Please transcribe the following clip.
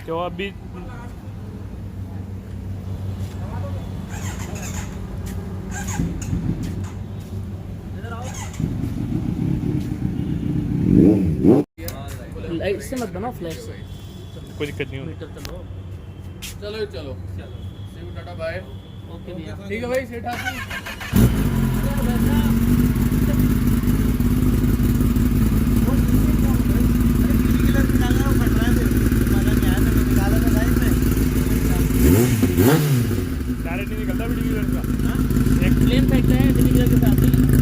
तो अभी लाइट से मत बनाओ, फ्लैश से। कोई दिक्कत नहीं होगी। मीटर चलो। चलो चलो सी यू टाटा बाय। ओके भैया। ठीक है भाई सेठ आप डायरेक्ट नहीं निकलता वीडियो का। प्लेन फेंकता है विनेगर के साथ ही।